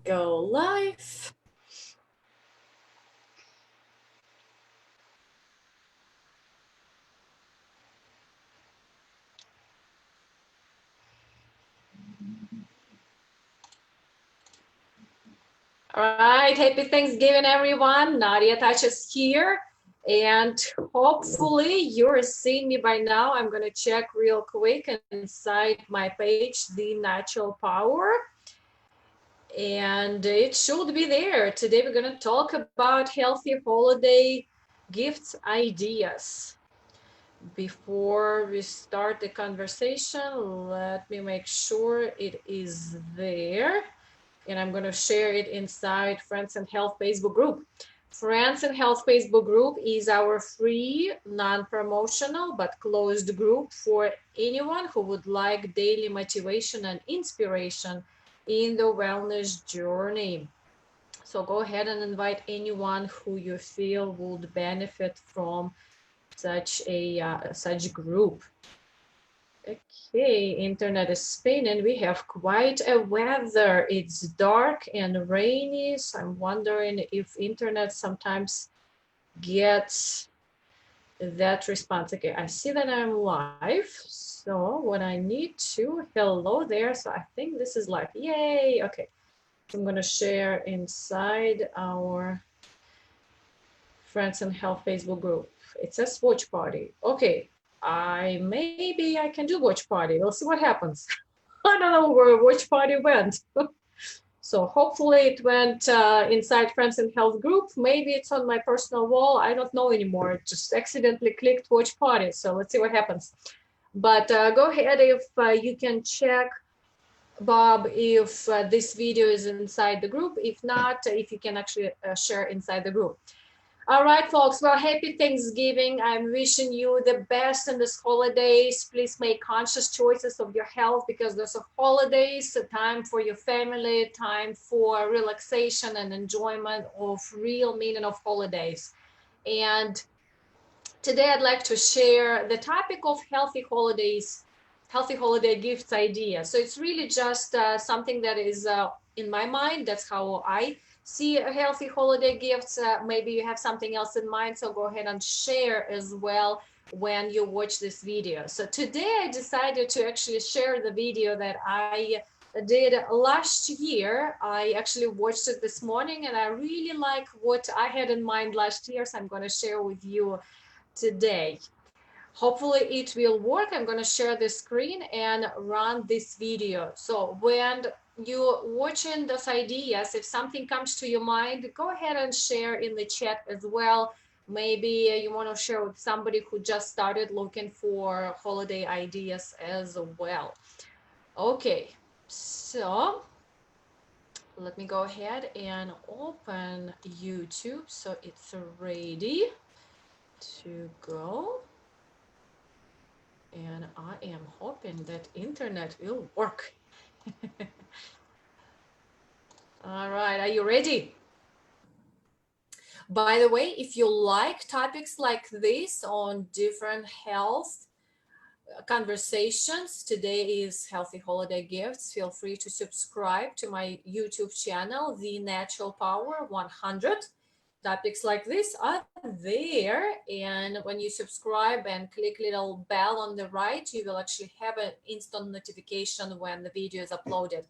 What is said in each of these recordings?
Go live. All right, happy Thanksgiving, everyone. Nadia Touches here, and hopefully you're seeing me by now. I'm gonna check real quick inside my page, The Natural Power, and it should be there. Today we're gonna talk about healthy holiday gifts ideas. Before we start the conversation, let me make sure it is there. And I'm going to share it inside Friends and Health Facebook group. Friends and Health Facebook group is our free, non-promotional, but closed group for anyone who would like daily motivation and inspiration in the wellness journey. So go ahead and invite anyone who you feel would benefit from such group. Okay, internet is spinning. We have quite a weather. It's dark and rainy, so I'm wondering if internet sometimes gets that response. Okay, I see that I'm live. So what I need to, hello there. So I think this is live. Yay. Okay, I'm gonna share inside our Friends and Health Facebook group. It says watch party. Okay, maybe I can do watch party. We'll see what happens. I don't know where watch party went. So hopefully it went inside Friends and Health group. Maybe it's on my personal wall. I don't know anymore. Just accidentally clicked watch party. So let's see what happens. But go ahead if you can check, Bob, if this video is inside the group. If not, if you can actually share inside the group. All right, folks. Well, happy Thanksgiving. I'm wishing you the best in this holidays. Please make conscious choices of your health because there's a holidays, a time for your family, time for relaxation and enjoyment of real meaning of holidays. And today I'd like to share the topic of healthy holidays, healthy holiday gifts idea. So it's really just something that is in my mind. That's how I see a healthy holiday gifts. Maybe you have something else in mind, so go ahead and share as well when you watch this video. So today I decided to actually share the video that I did last year. I actually watched it this morning and I really like what I had in mind last year, so I'm going to share with you today. Hopefully it will work. I'm going to share the screen and run this video. So when you're watching those ideas, if something comes to your mind, go ahead and share in the chat as well. Maybe you want to share with somebody who just started looking for holiday ideas as well. Okay, so let me go ahead and open YouTube so it's ready to go. And I am hoping that internet will work. All right, are you ready? By the way, if you like topics like this on different health conversations, today is healthy holiday gifts. Feel free to subscribe to my YouTube channel, The Natural Power 100. Topics like this are there, and when you subscribe and click little bell on the right, you will actually have an instant notification when the video is uploaded.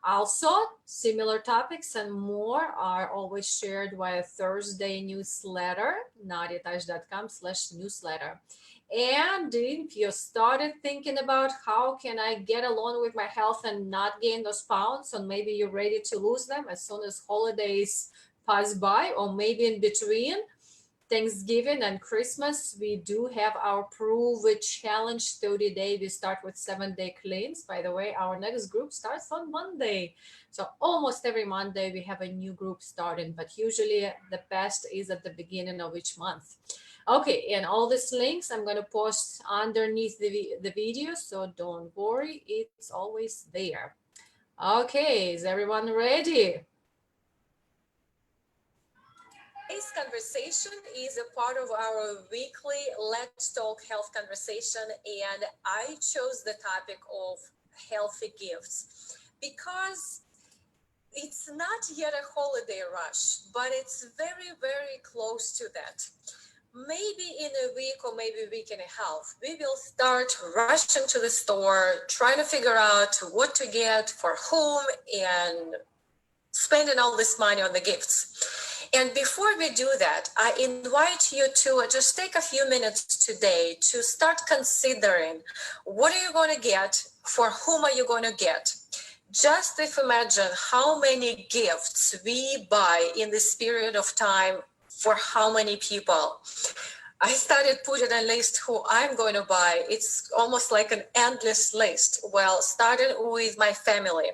Also, similar topics and more are always shared via Thursday newsletter, nadiatash.com/newsletter. And if you started thinking about how can I get along with my health and not gain those pounds, or maybe you're ready to lose them as soon as holidays pass by, or maybe in between Thanksgiving and Christmas, we do have our Prove It Challenge 30-day. We start with 7-day cleans. By the way, our next group starts on Monday. So almost every Monday we have a new group starting, but usually the best is at the beginning of each month. Okay, and all these links I'm going to post underneath the video, so don't worry, it's always there. Okay, is everyone ready? Today's conversation is a part of our weekly Let's Talk Health conversation, and I chose the topic of healthy gifts because it's not yet a holiday rush, but it's very, very close to that. Maybe in a week or maybe a week and a half, we will start rushing to the store, trying to figure out what to get for whom and spending all this money on the gifts. And before we do that, I invite you to just take a few minutes today to start considering what are you going to get, for whom are you going to get. Just if imagine how many gifts we buy in this period of time for how many people. I started putting a list who I'm going to buy. It's almost like an endless list. Well, starting with my family,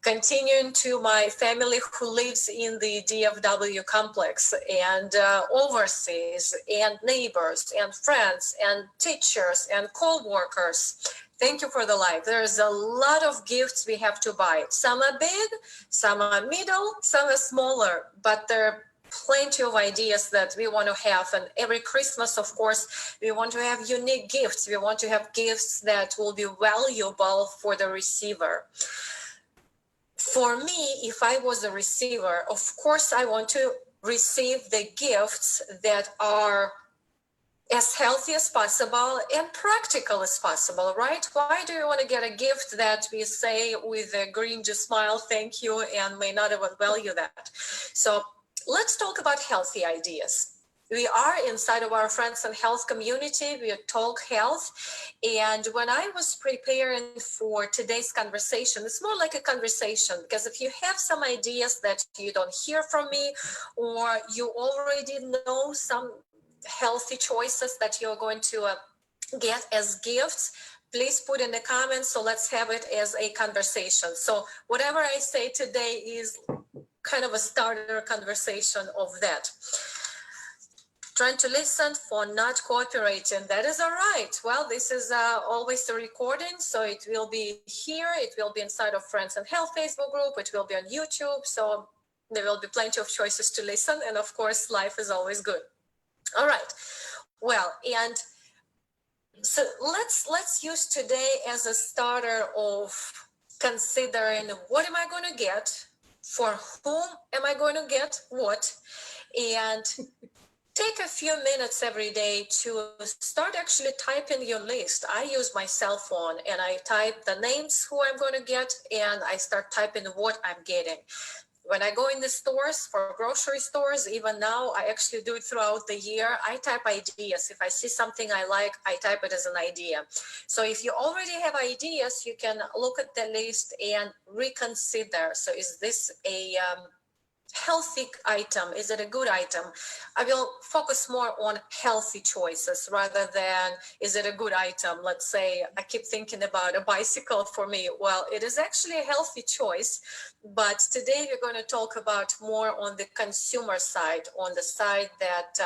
continuing to my family who lives in the DFW complex and overseas, and neighbors and friends and teachers and co-workers. Thank you for the like. There's a lot of gifts we have to buy. Some are big, some are middle, some are smaller, but they're plenty of ideas that we want to have. And every Christmas, of course, we want to have unique gifts. We want to have gifts that will be valuable for the receiver. For me, if I was a receiver, of course, I want to receive the gifts that are as healthy as possible and practical as possible, right? Why do you want to get a gift that we say with a grin, just smile, thank you, and may not even value that? So let's talk about healthy ideas. We are inside of our Friends and Health community. We talk health. And when I was preparing for today's conversation, it's more like a conversation, because if you have some ideas that you don't hear from me, or you already know some healthy choices that you're going to get as gifts, please put in the comments. So let's have it as a conversation. So whatever I say today is kind of a starter conversation of that. Trying to listen for not cooperating. That is all right. Well, this is always a recording, so it will be here. It will be inside of Friends and Health Facebook group. It will be on YouTube. So there will be plenty of choices to listen. And of course, life is always good. All right. Well, and so let's use today as a starter of considering what am I going to get, for whom am I going to get what, and take a few minutes every day to start actually typing your list. I use my cell phone and I type the names who I'm going to get, and I start typing what I'm getting. When I go in the stores, for grocery stores, even now, I actually do it throughout the year. I type ideas. If I see something I like, I type it as an idea. So if you already have ideas, you can look at the list and reconsider. So is this a healthy item? Is it a good item? I will focus more on healthy choices rather than is it a good item. Let's say I keep thinking about a bicycle for me. Well, it is actually a healthy choice, but today we're going to talk about more on the consumer side, on the side that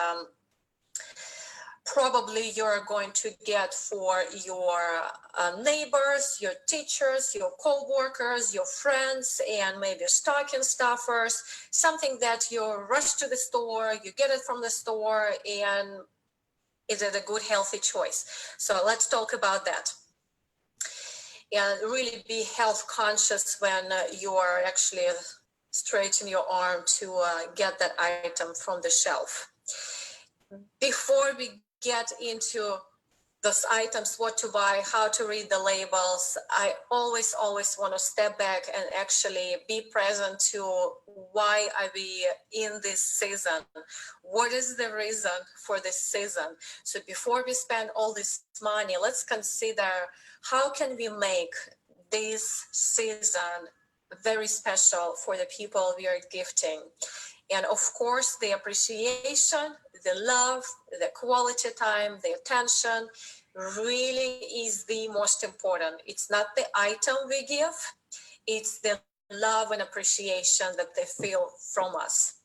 probably you're going to get for your neighbors, your teachers, your co-workers, your friends, and maybe stocking stuffers, something that you rush to the store, you get it from the store, and is it a good, healthy choice? So let's talk about that. And really be health conscious when you're actually stretching your arm to get that item from the shelf. Before we get into those items, what to buy, how to read the labels, I always want to step back and actually be present to why are we in this season? What is the reason for this season? So before we spend all this money, let's consider how can we make this season very special for the people we are gifting. And of course, the appreciation, the love, the quality time, the attention really is the most important. It's not the item we give, it's the love and appreciation that they feel from us.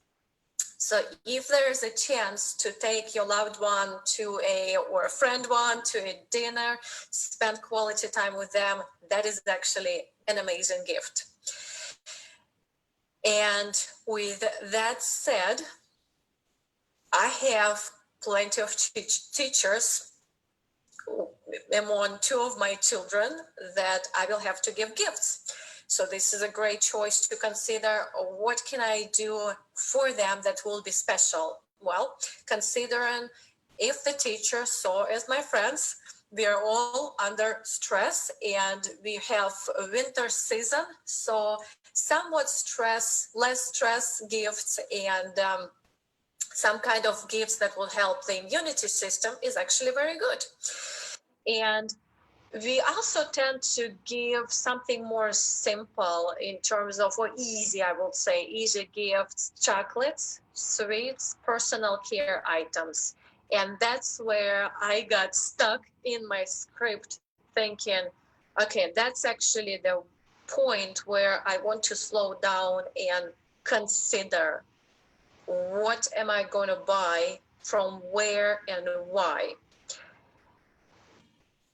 So if there is a chance to take your loved one to or a friend one to a dinner, spend quality time with them, that is actually an amazing gift. And with that said, I have plenty of teachers among two of my children that I will have to give gifts. So this is a great choice to consider. What can I do for them that will be special? Well, considering if the teacher saw as my friends, we are all under stress and we have a winter season. So somewhat less stress gifts and some kind of gifts that will help the immunity system is actually very good. And we also tend to give something more simple in terms of, or easy, I would say, easy gifts, chocolates, sweets, personal care items. And that's where I got stuck in my script thinking, okay, that's actually the point where I want to slow down and consider what am I going to buy, from where and why.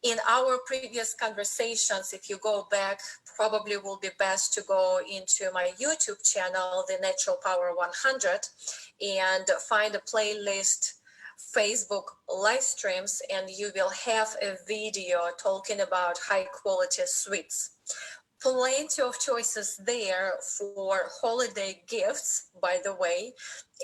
In our previous conversations, if you go back, probably will be best to go into my YouTube channel, The Natural Power 100, and find a playlist, Facebook live streams, and you will have a video talking about high quality sweets. Plenty of choices there for holiday gifts, by the way.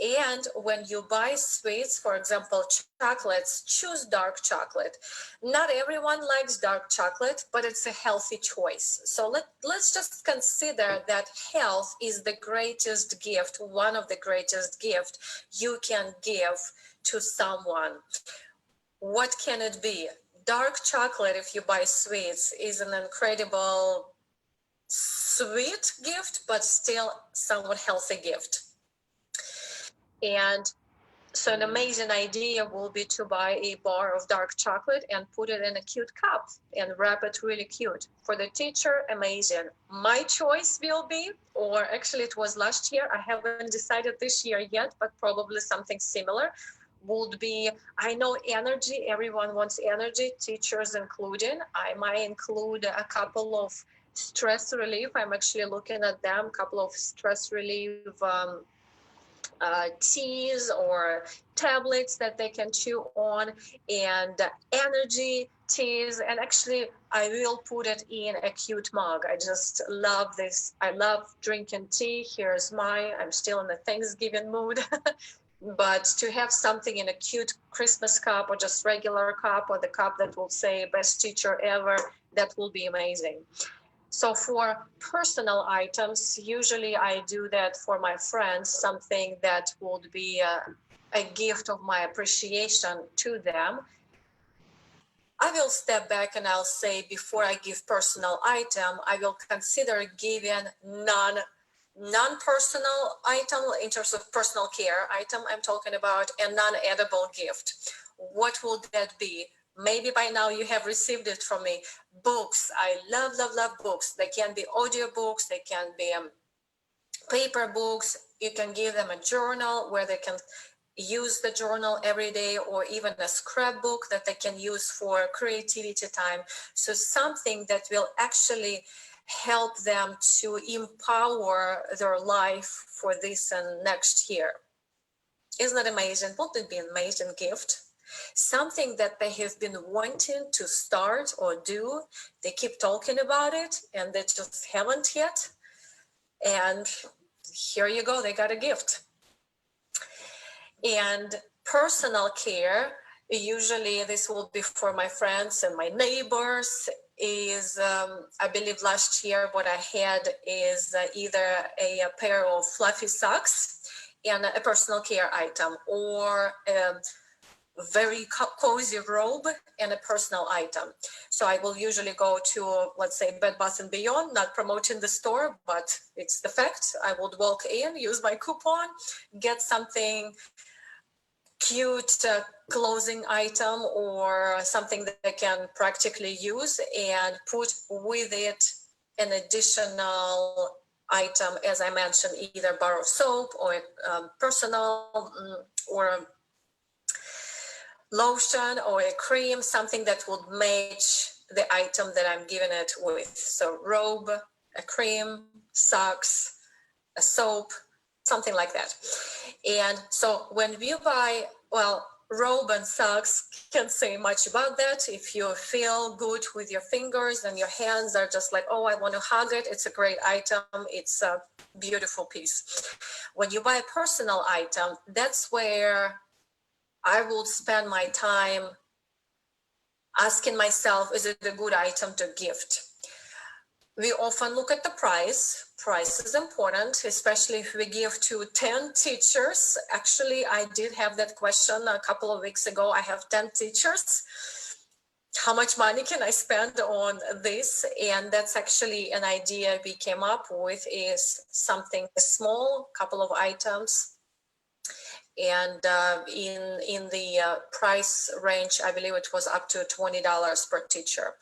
And when you buy sweets, for example, chocolates, choose dark chocolate. Not everyone likes dark chocolate, but it's a healthy choice. So let's just consider that health is the greatest gift, one of the greatest gifts you can give to someone. What can it be? Dark chocolate, if you buy sweets, is an incredible sweet gift, but still somewhat healthy gift. And so an amazing idea will be to buy a bar of dark chocolate and put it in a cute cup and wrap it really cute. For the teacher, amazing. My choice will be, or actually it was last year, I haven't decided this year yet, but probably something similar, would be, I know energy, everyone wants energy, teachers including. I might include a couple of stress relief. I'm actually looking at them, a couple of stress relief teas or tablets that they can chew on, and energy teas. And actually, I will put it in a cute mug. I just love this. I love drinking tea. Here's mine. I'm still in the Thanksgiving mood. But to have something in a cute Christmas cup or just regular cup, or the cup that will say best teacher ever, that will be amazing. So for personal items, usually I do that for my friends, something that would be a gift of my appreciation to them. I will step back and I'll say, before I give personal item, I will consider giving non-personal item in terms of personal care item I'm talking about, a non-edible gift. What would that be? Maybe by now you have received it from me. Books. I love books. They can be audiobooks. They can be paper books. You can give them a journal where they can use the journal every day, or even a scrapbook that they can use for creativity time. So something that will actually help them to empower their life for this and next year. Isn't that amazing? Wouldn't it be an amazing gift? Something that they have been wanting to start or do. They keep talking about it and they just haven't yet. And here you go, they got a gift. And personal care, usually this will be for my friends and my neighbors, is I believe last year what I had is either a pair of fluffy socks and a personal care item, or very cozy robe and a personal item. So I will usually go to, let's say, Bed Bath & Beyond, not promoting the store, but it's the fact. I would walk in, use my coupon, get something cute clothing item or something that they can practically use, and put with it an additional item, as I mentioned, either a bar of soap or personal or lotion or a cream, something that would match the item that I'm giving it with. So robe, a cream, socks, a soap, something like that. And so when you buy, well, robe and socks, can't say much about that. If you feel good with your fingers and your hands are just like, oh, I want to hug it, it's a great item. It's a beautiful piece. When you buy a personal item, that's where I would spend my time asking myself, is it a good item to gift? We often look at the price. Price is important, especially if we give to 10 teachers. Actually, I did have that question a couple of weeks ago. I have 10 teachers. How much money can I spend on this? And that's actually an idea we came up with, is something small, couple of items. And in the price range, I believe it was up to $20 per teacher.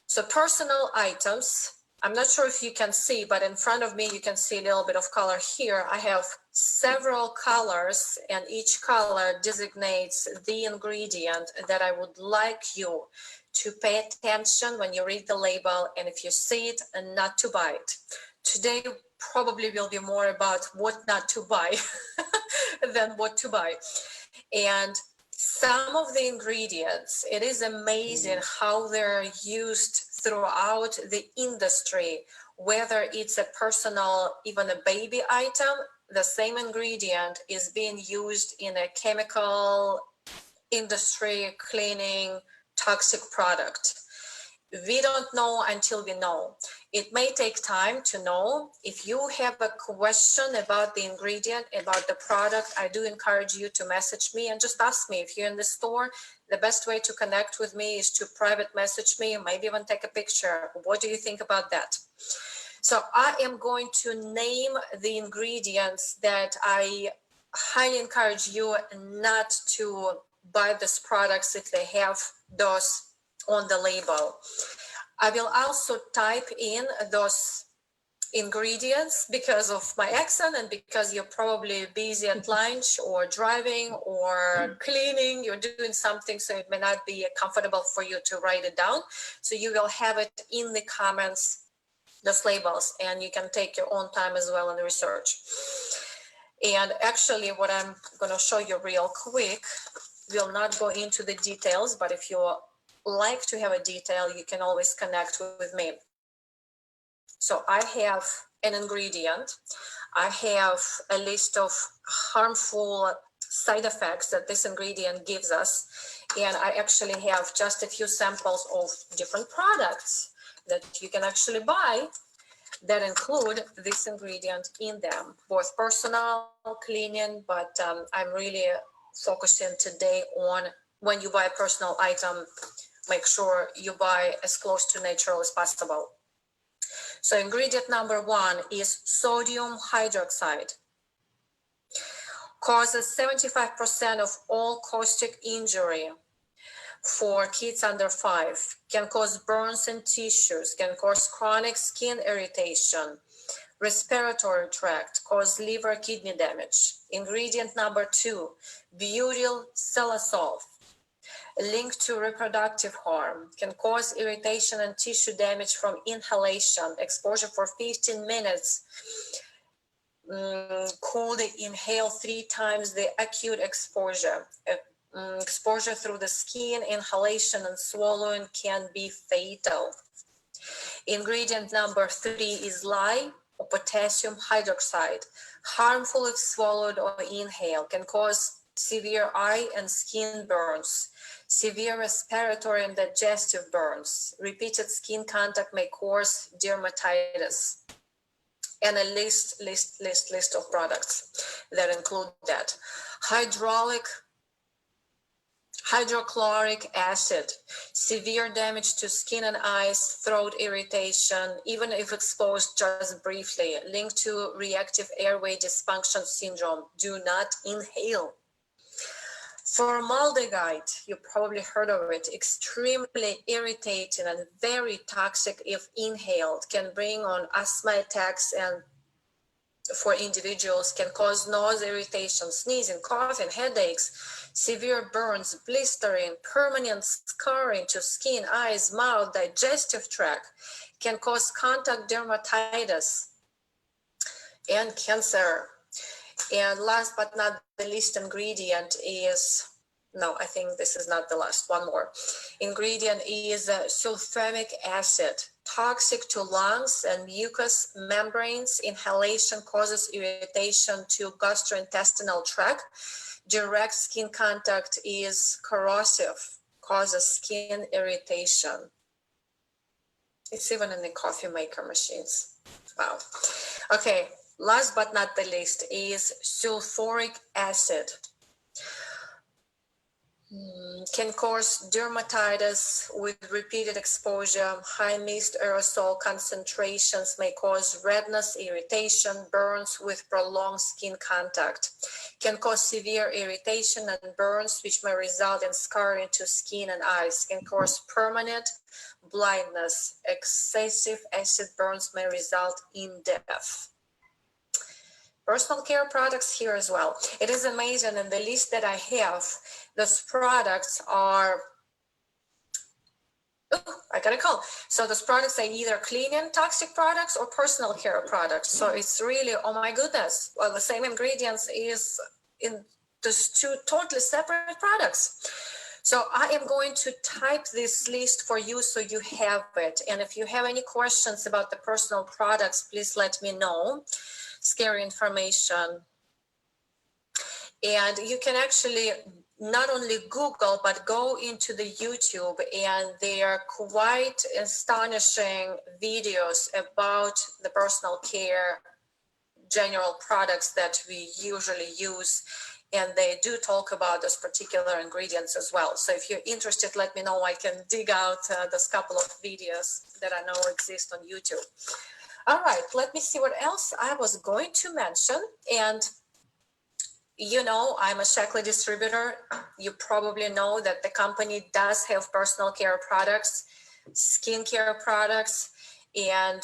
So personal items, I'm not sure if you can see, but in front of me, you can see a little bit of color here. I have several colors, and each color designates the ingredient that I would like you to pay attention when you read the label, and if you see it, and not to buy it. Today probably will be more about what not to buy than what to buy. And some of the ingredients, it is amazing how they're used throughout the industry, whether it's a personal, even a baby item, the same ingredient is being used in a chemical industry, cleaning, toxic product. We don't know until we know. It may take time to know. If you have a question about the ingredient, about the product, I do encourage you to message me and just ask me. If you're in the store, the best way to connect with me is to private message me, maybe even take a picture. What do you think about that? So I am going to name the ingredients that I highly encourage you not to buy these products if they have those on the label. I will also type in those ingredients because of my accent and because you're probably busy at lunch or driving or cleaning, you're doing something, so it may not be comfortable for you to write it down. So you will have it in the comments, those labels, and you can take your own time as well in the research. And actually what I'm going to show you real quick, will not go into the details, but if you like to have a detail, you can always connect with me. So I have an ingredient. I have a list of harmful side effects that this ingredient gives us. And I actually have just a few samples of different products that you can actually buy that include this ingredient in them, both personal, cleaning, but I'm really focusing today on when you buy a personal item, make sure you buy as close to natural as possible. So ingredient number 1 is sodium hydroxide. Causes 75% of all caustic injury for kids under 5, can cause burns in tissues, can cause chronic skin irritation, respiratory tract, cause liver kidney damage. Ingredient number 2, butyl siloxane, linked to reproductive harm, can cause irritation and tissue damage from inhalation, exposure for 15 minutes, could inhale 3 times the acute exposure. Exposure through the skin, inhalation and swallowing can be fatal. Ingredient number 3 is lye or potassium hydroxide. Harmful if swallowed or inhaled, can cause severe eye and skin burns, severe respiratory and digestive burns. Repeated skin contact may cause dermatitis. And a list of products that include that. Hydrochloric acid, severe damage to skin and eyes, throat irritation, even if exposed just briefly, linked to reactive airway dysfunction syndrome. Do not inhale. Formaldehyde, you probably heard of it, extremely irritating and very toxic if inhaled, can bring on asthma attacks and for individuals, can cause nausea, irritation, sneezing, coughing, headaches, severe burns, blistering, permanent scarring to skin, eyes, mouth, digestive tract, can cause contact dermatitis and cancer. And last but not the least ingredient is No, I think this is not the last. One more ingredient is sulfuric acid, toxic to lungs and mucous membranes. Inhalation causes irritation to gastrointestinal tract. Direct skin contact is corrosive, causes skin irritation. It's even in the coffee maker machines. Wow. Okay, last but not the least is sulfuric acid. Can cause dermatitis with repeated exposure. High mist aerosol concentrations may cause redness, irritation, burns with prolonged skin contact. Can cause severe irritation and burns, which may result in scarring to skin and eyes. Can cause permanent blindness. Excessive acid burns may result in death. Personal care products here as well. It is amazing, in the list that I have, those products are, I got a call. So those products are either cleaning toxic products or personal care products. So it's really, oh my goodness, well, the same ingredients is in those two totally separate products. So I am going to type this list for you so you have it. And if you have any questions about the personal products, please let me know. Scary information. And you can actually not only Google, but go into the YouTube, and there are quite astonishing videos about the personal care general products that we usually use. And they do talk about those particular ingredients as well. So if you're interested, let me know. I can dig out those couple of videos that I know exist on YouTube. All right, let me see what else I was going to mention. And you know, I'm a Shaklee distributor. You probably know that the company does have personal care products, skincare products, and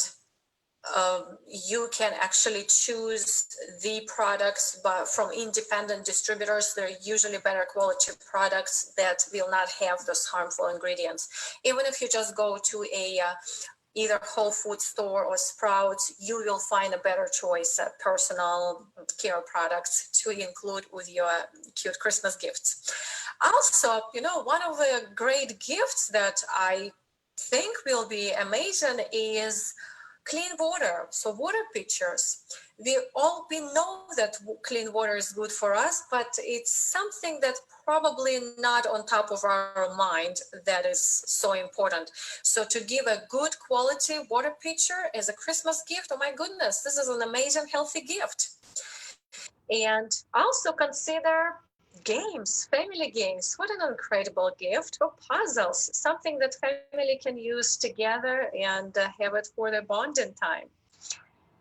you can actually choose the products from independent distributors. They're usually better quality products that will not have those harmful ingredients. Even if you just go to a either Whole Foods store or Sprouts, you will find a better choice of personal care products to include with your cute Christmas gifts. Also, you know, one of the great gifts that I think will be amazing is clean water. So water pitchers. We know that clean water is good for us, but it's something that probably not on top of our mind that is so important. So to give a good quality water pitcher as a Christmas gift, oh my goodness, this is an amazing, healthy gift. And also consider games, family games. What an incredible gift. Or puzzles, something that family can use together and have it for their bonding time.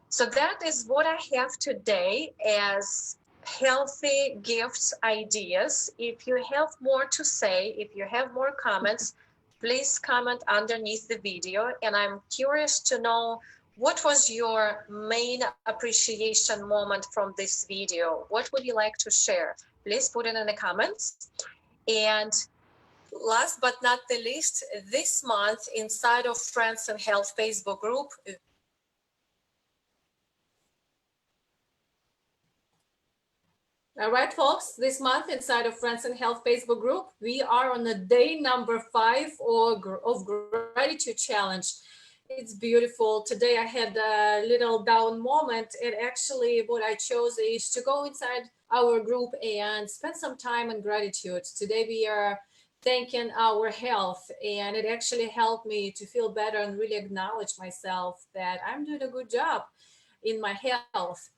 So that is what I have today as healthy gifts ideas. If you have more to say, if you have more comments, please comment underneath the video. And I'm curious to know, what was your main appreciation moment from this video? What would you like to share? Please put it in the comments. And last but not the least, this month inside of Friends and Health Facebook group, all right, folks, this month inside of Friends and Health Facebook group, we are on the day number 5 of Gratitude Challenge. It's beautiful. Today I had a little down moment, and actually what I chose is to go inside our group and spend some time in gratitude. Today we are thanking our health, and it actually helped me to feel better and really acknowledge myself that I'm doing a good job in my health.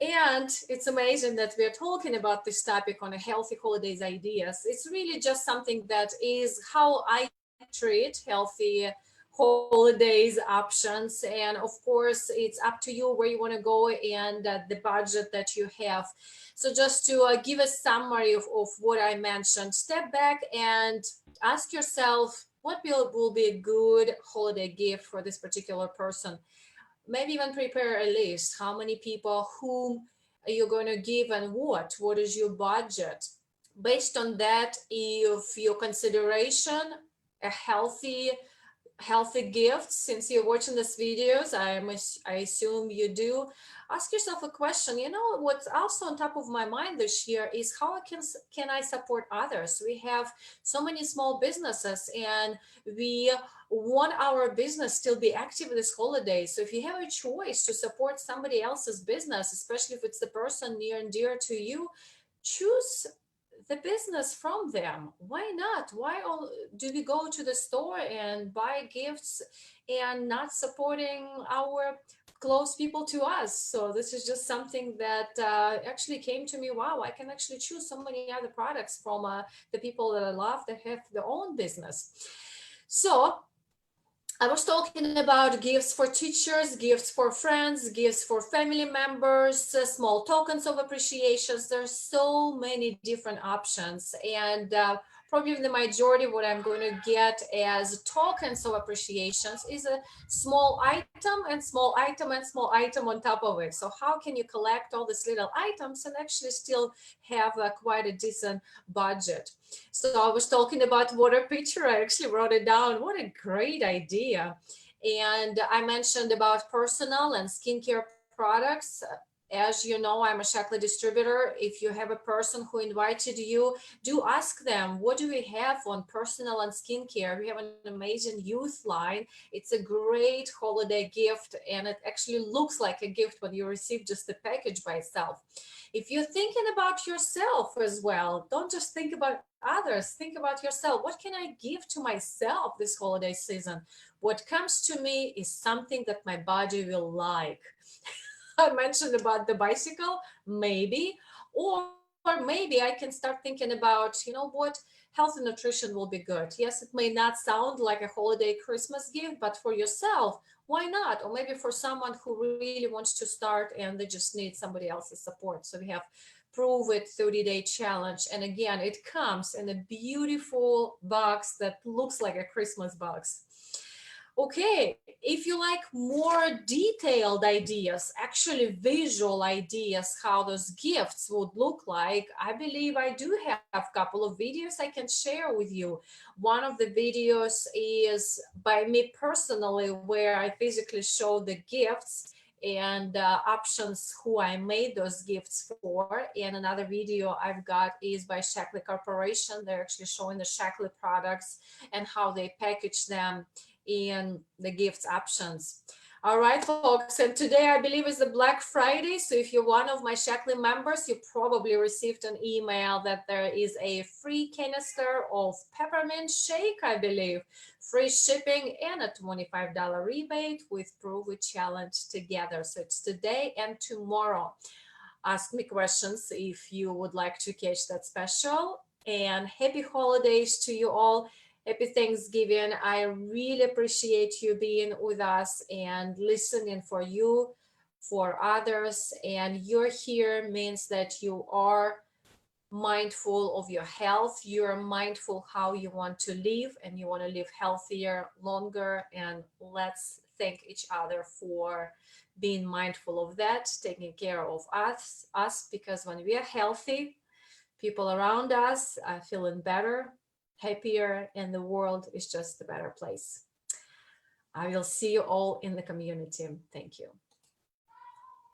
And it's amazing that we're talking about this topic on a healthy holidays ideas. It's really just something that is how I treat healthy holidays options. And of course, it's up to you where you want to go and the budget that you have. So just to give a summary of what I mentioned, step back and ask yourself, what will be a good holiday gift for this particular person? Maybe even prepare a list. How many people, whom are you going to give, and what is your budget? Based on that, if your consideration a healthy healthy gifts. Since you're watching these videos, I assume you do. Ask yourself a question. You know, what's also on top of my mind this year is how can I support others? We have so many small businesses, and we want our business still be active this holiday. So if you have a choice to support somebody else's business, especially if it's the person near and dear to you, choose the business from them. Why not? Why all do we go to the store and buy gifts and not supporting our close people to us? So this is just something that actually came to me. Wow, I can actually choose so many other products from the people that I love that have their own business. So I was talking about gifts for teachers, gifts for friends, gifts for family members, small tokens of appreciations. There's so many different options, and probably the majority of what I'm going to get as tokens of appreciations is a small item and small item and small item on top of it. So how can you collect all these little items and actually still have quite a decent budget? So I was talking about water pitcher. I actually wrote it down. What a great idea. And I mentioned about personal and skincare products. As you know, I'm a Shaklee distributor. If you have a person who invited you, do ask them, what do we have on personal and skincare? We have an amazing youth line. It's a great holiday gift, and it actually looks like a gift when you receive just the package by itself. If you're thinking about yourself as well, don't just think about others, think about yourself. What can I give to myself this holiday season? What comes to me is something that my body will like. I mentioned about the bicycle, maybe, or maybe I can start thinking about, you know what, health and nutrition will be good. Yes, it may not sound like a holiday Christmas gift, but for yourself, why not? Or maybe for someone who really wants to start and they just need somebody else's support. So we have Prove It 30-day challenge. And again, it comes in a beautiful box that looks like a Christmas box. Okay, if you like more detailed ideas, actually visual ideas, how those gifts would look like, I believe I do have a couple of videos I can share with you. One of the videos is by me personally, where I physically show the gifts and options who I made those gifts for. And another video I've got is by Shaklee Corporation. They're actually showing the Shaklee products and how they package them in the gifts options. All right, folks, and today I believe is the Black Friday. So if you're one of my Shaklee members, you probably received an email that there is a free canister of peppermint shake, I believe, free shipping and a $25 rebate with Prove It Challenge together. So it's today and tomorrow. Ask me questions if you would like to catch that special. And happy holidays to you all. Happy Thanksgiving. I really appreciate you being with us and listening for you, for others. And you're here means that you are mindful of your health. You're mindful how you want to live, and you want to live healthier, longer. And let's thank each other for being mindful of that, taking care of us, because when we are healthy, people around us are feeling better, happier, and the world is just a better place. I will see you all in the community. Thank you.